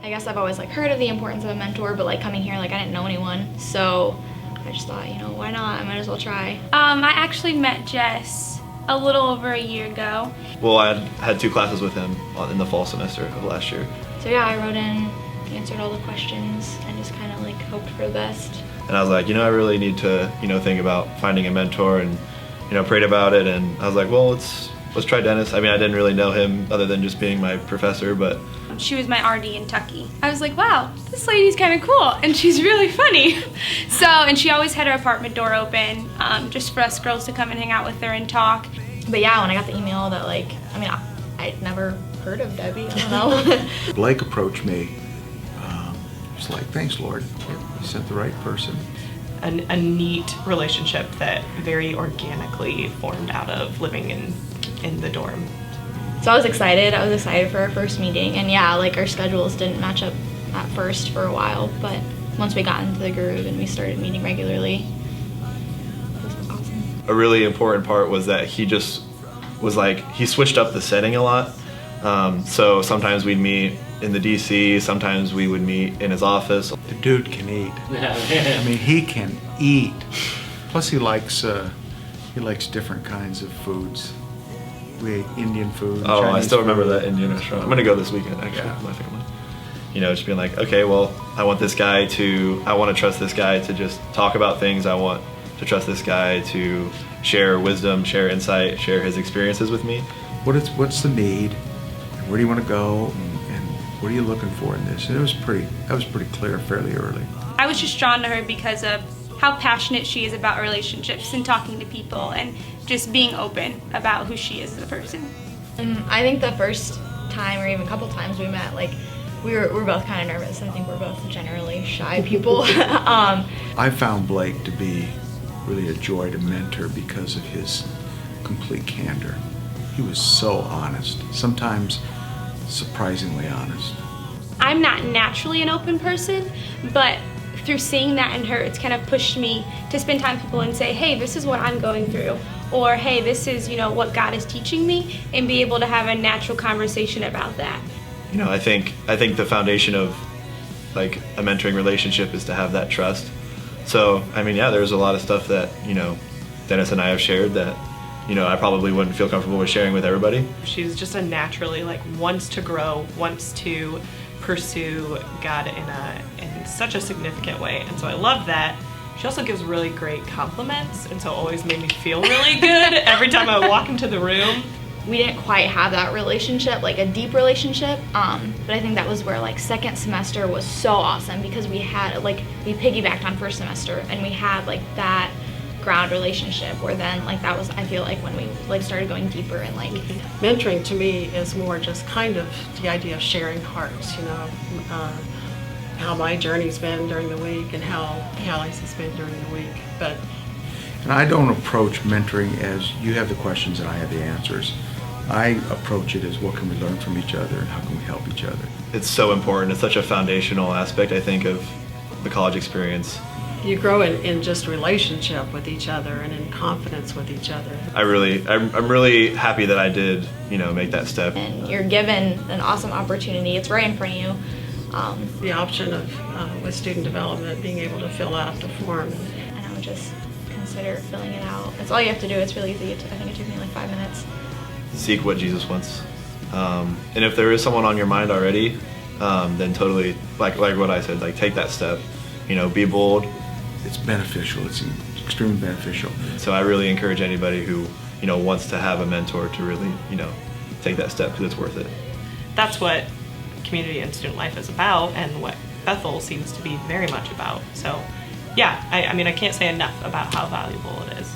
I guess I've always like heard of the importance of a mentor, but like coming here, like I didn't know anyone. So I just thought, you know, why not? I might as well try. I actually met Jess a little over a year ago. Well, I had 2 classes with him in the fall semester of last year. So yeah, I wrote in, answered all the questions, and just kind of like hoped for the best. And I was like, you know, I really need to, you know, think about finding a mentor, and, you know, prayed about it. And I was like, well, let's try Dennis. I mean, I didn't really know him other than just being my professor, but She was my RD in Tucky. I was like, wow, this lady's kind of cool, and she's really funny. And she always had her apartment door open, just for us girls to come and hang out with her and talk. But yeah, when I got the email that like, I mean, I'd never heard of Debbie, I don't know. Blake approached me. He's like, thanks, Lord. You sent the right person. A neat relationship that very organically formed out of living in the dorm. So I was excited for our first meeting, and yeah, like our schedules didn't match up at first for a while, but once we got into the groove and we started meeting regularly, it was awesome. a really important part was that he just was like, he switched up the setting a lot. So sometimes we'd meet in the DC, sometimes we would meet in his office. The dude can eat. I mean, he can eat. Plus he likes different kinds of foods. We ate Indian food. Oh, Chinese I still remember food. that Indian restaurant. I'm gonna go this weekend actually with my family. You know, just being like, okay, well, I want to trust this guy to just talk about things. I want to trust this guy to share wisdom, share insight, share his experiences with me. What's the need? And where do you want to go? And what are you looking for in this? And that was pretty clear fairly early. I was just drawn to her because of how passionate she is about relationships and talking to people and just being open about who she is as a person. I think the first time, or even a couple times we met, like we were both kind of nervous. I think we're both generally shy people. I found Blake to be really a joy to mentor because of his complete candor. He was so honest, sometimes surprisingly honest. I'm not naturally an open person, but through seeing that in her, it's kind of pushed me to spend time with people and say, hey, this is what I'm going through. Or, hey, this is, what God is teaching me, and be able to have a natural conversation about that. You know, I think the foundation of like a mentoring relationship is to have that trust. So, I mean, yeah, there's a lot of stuff that, Dennis and I have shared that, I probably wouldn't feel comfortable with sharing with everybody. She's just a naturally wants to grow, wants to pursue God in such a significant way. And so I love that. She also gives really great compliments, and so it always made me feel really good every time I walk into the room. We didn't quite have that relationship, like a deep relationship, but I think that was where second semester was so awesome, because we had we piggybacked on first semester, and we had that ground relationship where then that was, I feel when we started going deeper and Mentoring to me is more just kind of the idea of sharing hearts, how my journey's been during the week and how Hallie's has been during the week. And I don't approach mentoring as you have the questions and I have the answers. I approach it as what can we learn from each other and how can we help each other. It's so important. It's such a foundational aspect, I think, of the college experience. You grow in just relationship with each other and in confidence with each other. I'm really happy that I did, make that step. And you're given an awesome opportunity. It's right in front of you. The option of with student development being able to fill out the form. And I would just consider filling it out. That's all you have to do. It's really easy. I think it took me 5 minutes. Seek what Jesus wants. And if there is someone on your mind already, then totally, like what I said, take that step. Be bold. It's beneficial. It's extremely beneficial. So I really encourage anybody who, wants to have a mentor to really, take that step, because it's worth it. That's what community and student life is about, and what Bethel seems to be very much about. So yeah, I mean, I can't say enough about how valuable it is.